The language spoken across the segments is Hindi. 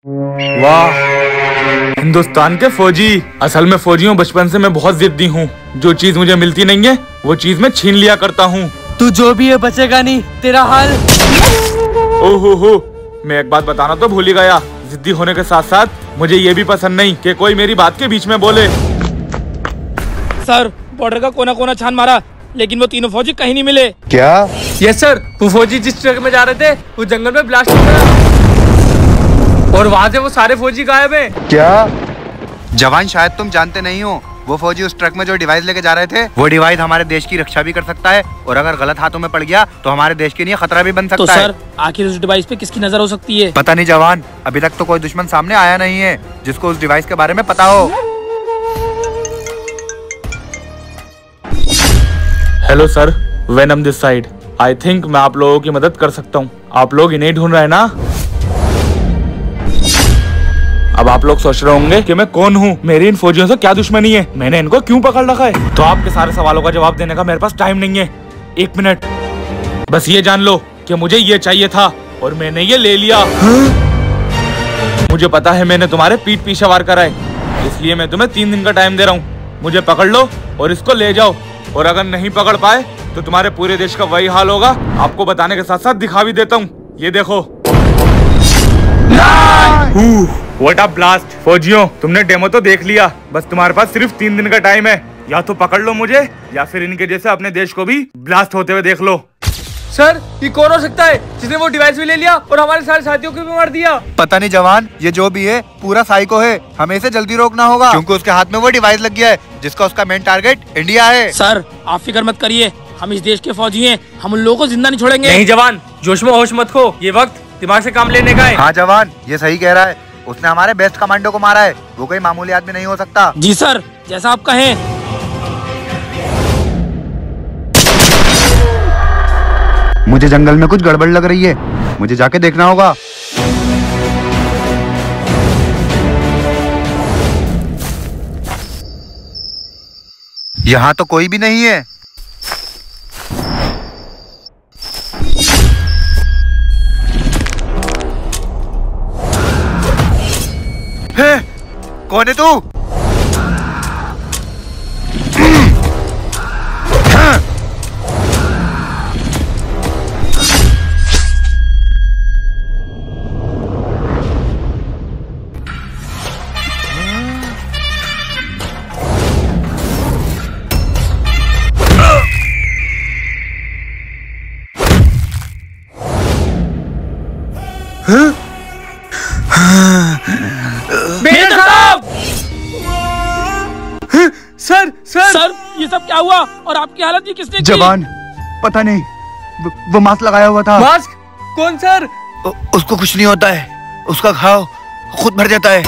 वाह, हिंदुस्तान के फौजी। असल में फौजियों, बचपन से मैं बहुत जिद्दी हूँ। जो चीज मुझे मिलती नहीं है वो चीज मैं छीन लिया करता हूँ। तू जो भी है बचेगा नहीं, तेरा हाल। ओहो, मैं एक बात बताना तो भूल ही गया। जिद्दी होने के साथ साथ मुझे ये भी पसंद नहीं कि कोई मेरी बात के बीच में बोले। सर, बॉर्डर का कोना कोना छान मारा, लेकिन वो तीनों फौजी कहीं नहीं मिले। क्या? यस सर, वो फौजी जिस ट्रक में जा रहे थे वो जंगल में ब्लास्ट हो गया और वहाँ से वो सारे फौजी गायब हैं। क्या? जवान, शायद तुम जानते नहीं हो, वो फौजी उस ट्रक में जो डिवाइस लेके जा रहे थे, वो डिवाइस हमारे देश की रक्षा भी कर सकता है और अगर गलत हाथों में पड़ गया तो हमारे देश के लिए खतरा भी बन सकता है। तो सर, आखिर उस डिवाइस पे किसकी नजर हो सकती है? पता नहीं जवान, अभी तक तो कोई दुश्मन सामने आया नहीं है जिसको उस डिवाइस के बारे में पता हो। Hello sir, venom this side. I think मैं आप लोगों की मदद कर सकता हूँ। आप लोग इन्हें ढूंढ रहे हैं ना? अब आप लोग सोच रहे होंगे कि मैं कौन हूँ, मेरी इन फौजियों से क्या दुश्मनी है, मैंने इनको क्यों पकड़ रखा है। तो आपके सारे सवालों का जवाब देने का मेरे पास टाइम नहीं है। 1 मिनट, बस ये जान लो कि मुझे ये चाहिए था और मैंने ये ले लिया। मुझे पता है मैंने तुम्हारे पीठ पीछे वार करा है, इसलिए मैं तुम्हें 3 दिन का टाइम दे रहा हूँ। मुझे पकड़ लो और इसको ले जाओ, और अगर नहीं पकड़ पाए तो तुम्हारे पूरे देश का वही हाल होगा। आपको बताने के साथ साथ दिखा भी देता हूँ, ये देखो। What a blast. फौजियों, तुमने डेमो तो देख लिया, बस तुम्हारे पास सिर्फ 3 दिन का टाइम है। या तो पकड़ लो मुझे, या फिर इनके जैसे अपने देश को भी ब्लास्ट होते हुए देख लो। सर, ये कौन हो सकता है जिसने वो डिवाइस भी ले लिया और हमारे सारे साथियों को भी मार दिया? पता नहीं जवान, ये जो भी है पूरा साइको है। हमें इसे जल्दी रोकना होगा क्योंकि उसके हाथ में वो डिवाइस लग गया है जिसका उसका मेन टारगेट इंडिया है। सर, आप फिक्र मत करिए, हम इस देश के फौजी हैं, हम उन लोगों को जिंदा नहीं छोड़ेंगे। नहीं जवान, जोश में होश मत खो, ये वक्त दिमाग से काम लेने का है। हाँ जवान, ये सही कह रहा है। उसने हमारे बेस्ट कमांडो को मारा है, वो कोई मामूली आदमी नहीं हो सकता। जी सर, जैसा आप कहें। मुझे जंगल में कुछ गड़बड़ लग रही है, मुझे जाके देखना होगा। यहाँ तो कोई भी नहीं है। कौन है तू? सर, ये सब क्या हुआ और आपकी हालत ये किसने की? जवान, पता नहीं, वो मास्क लगाया हुआ था। मास्क? कौन सर? उसको कुछ नहीं होता है, उसका घाव खुद भर जाता है।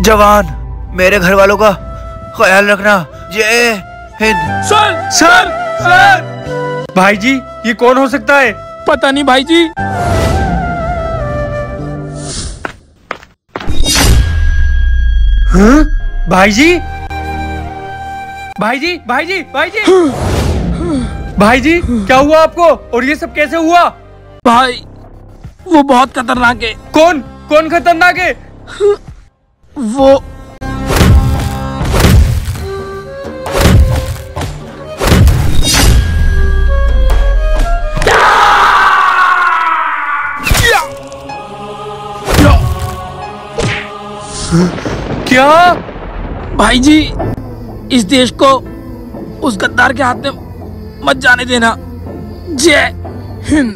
जवान, मेरे घर वालों का ख्याल रखना। जय हिंद। Sir, sir, sir. भाई जी, ये कौन हो सकता है? पता नहीं भाई जी। हाँ? भाई जी, भाई जी, भाई जी, भाई जी। भाई जी, क्या हुआ आपको और ये सब कैसे हुआ? भाई, वो बहुत खतरनाक है। कौन कौन खतरनाक है? वो क्या? भाई जी, इस देश को उस गद्दार के हाथ में मत जाने देना। जय हिंद।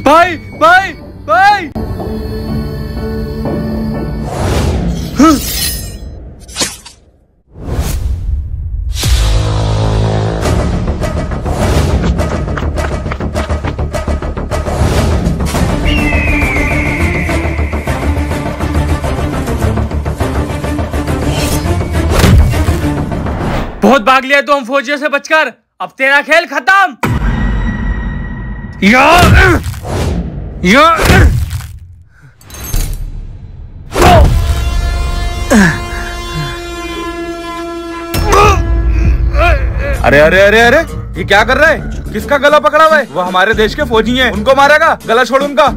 भाई, भाई, भाई। बहुत भाग लिया तो हम फौजियों से बचकर, अब तेरा खेल खत्म। अरे अरे अरे अरे, ये क्या कर रहा है? किसका गला पकड़ा हुआ है? वो हमारे देश के फौजी हैं, उनको मारेगा। गला छोड़ उनका।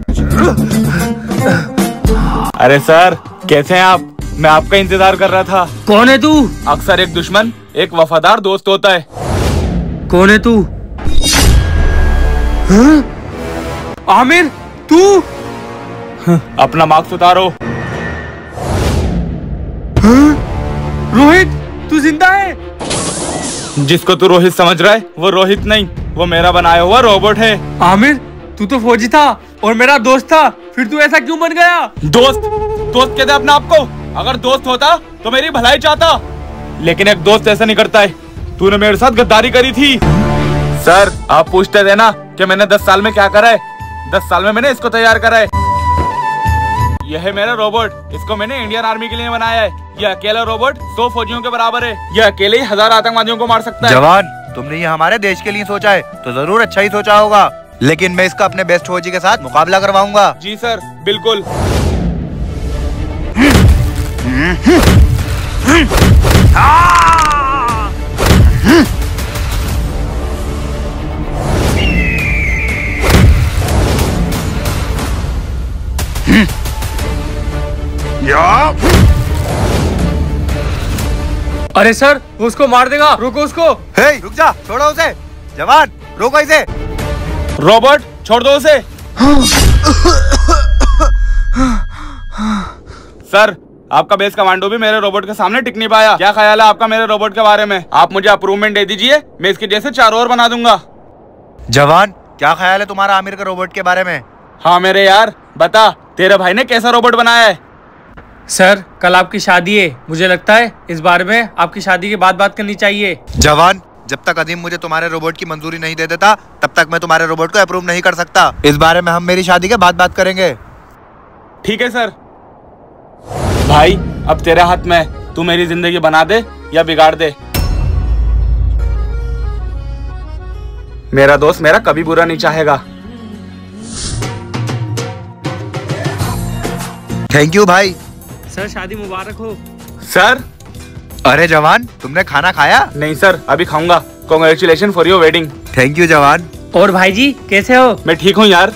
अरे सर, कैसे हैं आप? मैं आपका इंतजार कर रहा था। कौन है तू? अक्सर एक दुश्मन एक वफादार दोस्त होता है। कौन है तू? हाँ? आमिर, तू? अपना मास्क उतारो। हाँ? रोहित, तू जिंदा है? जिसको तू रोहित समझ रहा है वो रोहित नहीं, वो मेरा बनाया हुआ रोबोट है। आमिर, तू तो फौजी था और मेरा दोस्त था, फिर तू ऐसा क्यों बन गया? दोस्त कहते अपने आप को? अगर दोस्त होता तो मेरी भलाई चाहता, लेकिन एक दोस्त ऐसा नहीं करता है। तूने मेरे साथ गद्दारी करी थी। सर, आप पूछते थे ना कि मैंने 10 साल में क्या करा है। 10 साल में मैंने इसको तैयार करा है। यह है मेरा रोबोट, इसको मैंने इंडियन आर्मी के लिए बनाया है। यह अकेला रोबोट 100 फौजियों के बराबर है। यह अकेले ही 1000 आतंकवादियों को मार सकता है। जवान, तुमने ये हमारे देश के लिए सोचा है तो जरूर अच्छा ही सोचा होगा, लेकिन मैं इसका अपने बेस्ट फौजी के साथ मुकाबला करवाऊंगा। जी सर, बिल्कुल। अरे सर, वो उसको मार देगा, रोको उसको। हे, रुक जा, छोड़ो उसे। जवान, रोको इसे। रोबोट, छोड़ दो उसे। सर, आपका बेस कमांडो भी मेरे रोबोट के सामने टिक नहीं पाया। क्या ख्याल है आपका मेरे रोबोट के बारे में? आप मुझे अप्रूवमेंट दे दीजिए, मैं इसके जैसे 4 और बना दूंगा। जवान, क्या ख्याल है तुम्हारा आमिर के रोबोट के बारे में? हाँ मेरे यार, बता तेरे भाई ने कैसा रोबोट बनाया है? सर, कल आपकी शादी है, मुझे लगता है इस बारे में आपकी शादी के बाद बात करनी चाहिए। जवान, जब तक अजीम मुझे तुम्हारे रोबोट की मंजूरी नहीं दे देता तब तक मैं तुम्हारे रोबोट को अप्रूव नहीं कर सकता। इस बारे में हम मेरी शादी के बाद बात करेंगे। ठीक है सर। भाई, अब तेरे हाथ में है, तू मेरी जिंदगी बना दे या बिगाड़ दे। मेरा दोस्त मेरा कभी बुरा नहीं चाहेगा। थैंक यू भाई। सर, शादी मुबारक हो। सर, अरे जवान, तुमने खाना खाया? नहीं सर, अभी खाऊंगा। Congratulation for your wedding. Thank you जवान। और भाई जी, कैसे हो? मैं ठीक हूँ यार।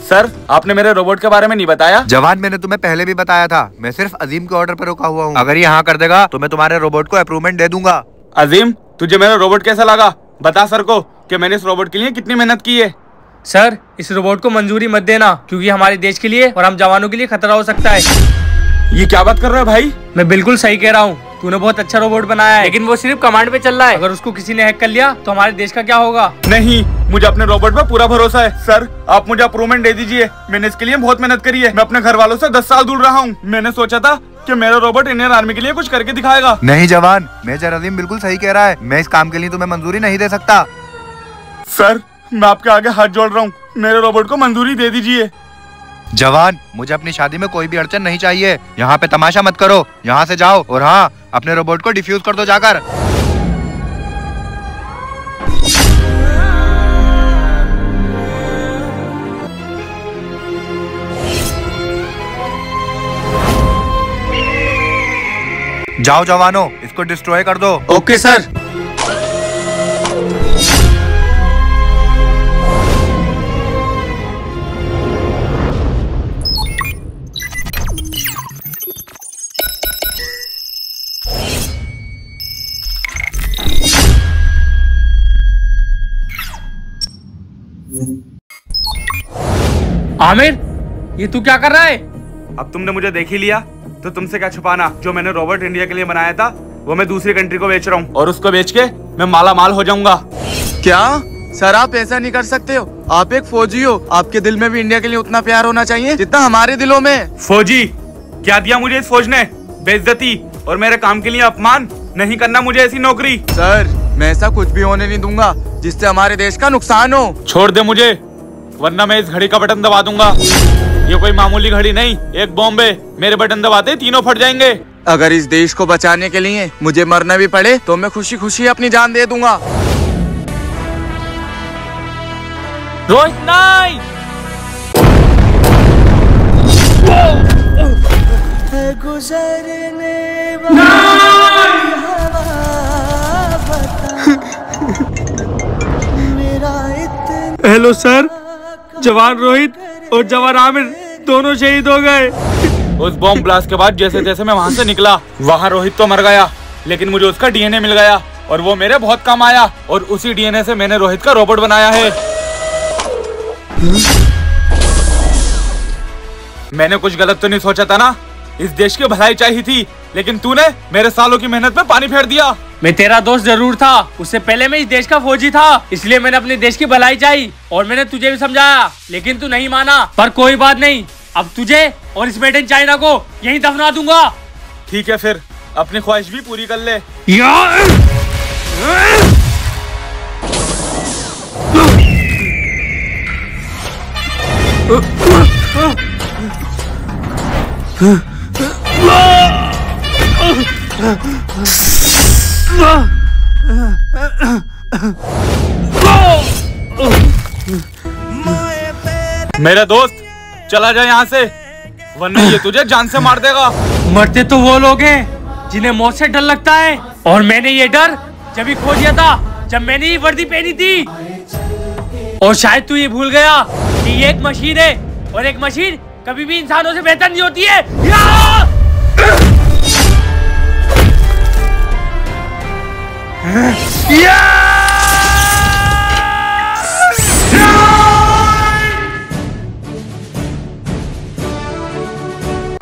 सर, आपने मेरे रोबोट के बारे में नहीं बताया। जवान, मैंने तुम्हें पहले भी बताया था, मैं सिर्फ अजीम के ऑर्डर पर रुका हुआ हूँ। अगर ये हाँ कर देगा तो मैं तुम्हारे रोबोट को अप्रूवमेंट दे दूंगा। अजीम, तुझे मेरा रोबोट कैसा लगा? बता सर को कि मैंने इस रोबोट के लिए कितनी मेहनत की है। सर, इस रोबोट को मंजूरी मत देना, क्योंकि हमारे देश के लिए और हम जवानों के लिए खतरा हो सकता है। ये क्या बात कर रहा है भाई? मैं बिल्कुल सही कह रहा हूँ। तूने बहुत अच्छा रोबोट बनाया है, लेकिन वो सिर्फ कमांड पे चल रहा है। अगर उसको किसी ने हैक कर लिया तो हमारे देश का क्या होगा? नहीं, मुझे अपने रोबोट पे पूरा भरोसा है। सर, आप मुझे अप्रूवमेंट दे दीजिए। मैंने इसके लिए बहुत मेहनत करी है। मैं अपने घर वालों से 10 साल दूर रहा हूँ। मैंने सोचा था कि मेरा रोबोट इंडियन आर्मी के लिए कुछ करके दिखाएगा। नहीं जवान, मेजर अजीम बिल्कुल सही कह रहा है। मैं इस काम के लिए तुम्हें मंजूरी नहीं दे सकता। सर, मैं आपके आगे हाथ जोड़ रहा हूँ, मेरे रोबोट को मंजूरी दे दीजिए। जवान, मुझे अपनी शादी में कोई भी अड़चन नहीं चाहिए। यहाँ पे तमाशा मत करो, यहाँ से जाओ। और हाँ, अपने रोबोट को डिफ्यूज कर दो जाकर। जाओ जवानों, इसको डिस्ट्रॉय कर दो। Okay sir. आमिर, ये तू क्या कर रहा है? अब तुमने मुझे देख ही लिया तो तुमसे क्या छुपाना। जो मैंने रोबोट इंडिया के लिए बनाया था वो मैं दूसरी कंट्री को बेच रहा हूँ, और उसको बेच के मैं माला माल हो जाऊंगा। क्या सर, आप ऐसा नहीं कर सकते हो। आप एक फौजी हो, आपके दिल में भी इंडिया के लिए उतना प्यार होना चाहिए जितना हमारे दिलों में। फौजी? क्या दिया मुझे इस फौज ने? बेइज्जती और मेरे काम के लिए अपमान। नहीं करना मुझे ऐसी नौकरी। सर, मैं ऐसा कुछ भी होने नहीं दूंगा जिससे हमारे देश का नुकसान हो। छोड़ दे मुझे, वरना मैं इस घड़ी का बटन दबा दूंगा। ये कोई मामूली घड़ी नहीं, एक बॉम्ब है। मेरे बटन दबाते ही तीनों फट जाएंगे। अगर इस देश को बचाने के लिए मुझे मरना भी पड़े तो मैं खुशी खुशी अपनी जान दे दूंगा। रोहित नहीं। हेलो सर, जवान रोहित और जवान आमिर दोनों शहीद हो गए। उस बॉम्ब ब्लास्ट के बाद जैसे जैसे मैं वहाँ से निकला, वहाँ रोहित तो मर गया, लेकिन मुझे उसका डीएनए मिल गया और वो मेरे बहुत काम आया। और उसी डीएनए से मैंने रोहित का रोबोट बनाया है। मैंने कुछ गलत तो नहीं सोचा था ना? इस देश की भलाई चाहिए थी, लेकिन तूने मेरे सालों की मेहनत में पानी फेर दिया। मैं तेरा दोस्त जरूर था, उससे पहले मैं इस देश का फौजी था, इसलिए मैंने अपने देश की भलाई चाही और मैंने तुझे भी समझाया, लेकिन तू नहीं माना। पर कोई बात नहीं, अब तुझे और इस मेड इन चाइना को यहीं दफना दूंगा। ठीक है, फिर अपनी ख्वाहिश भी पूरी कर ले। मेरे दोस्त, चला जा यहाँ से, वरना ये तुझे जान से मार देगा। मरते तो वो लोग हैं जिन्हें मौत से डर लगता है, और मैंने ये डर जब भी खो दिया था जब मैंने ये वर्दी पहनी थी। और शायद तू ये भूल गया कि ये एक मशीन है, और एक मशीन कभी भी इंसानों से बेहतर नहीं होती है।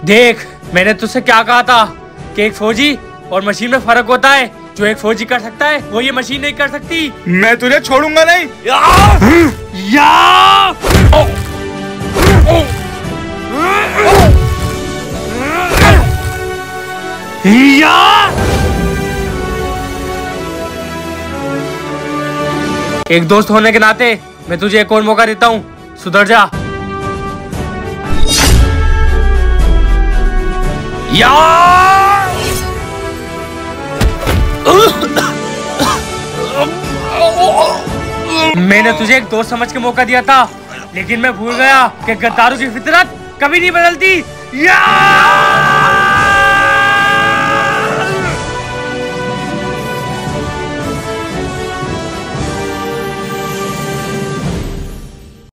देख, मैंने तुझसे क्या कहा था कि एक फौजी और मशीन में फर्क होता है। जो एक फौजी कर सकता है वो ये मशीन नहीं कर सकती। मैं तुझे छोड़ूंगा नहीं। एक दोस्त होने के नाते मैं तुझे एक और मौका देता हूँ, सुधर जा। मैंने तुझे एक दोस्त समझ के मौका दिया था, लेकिन मैं भूल गया कि गद्दारों की फितरत कभी नहीं बदलती।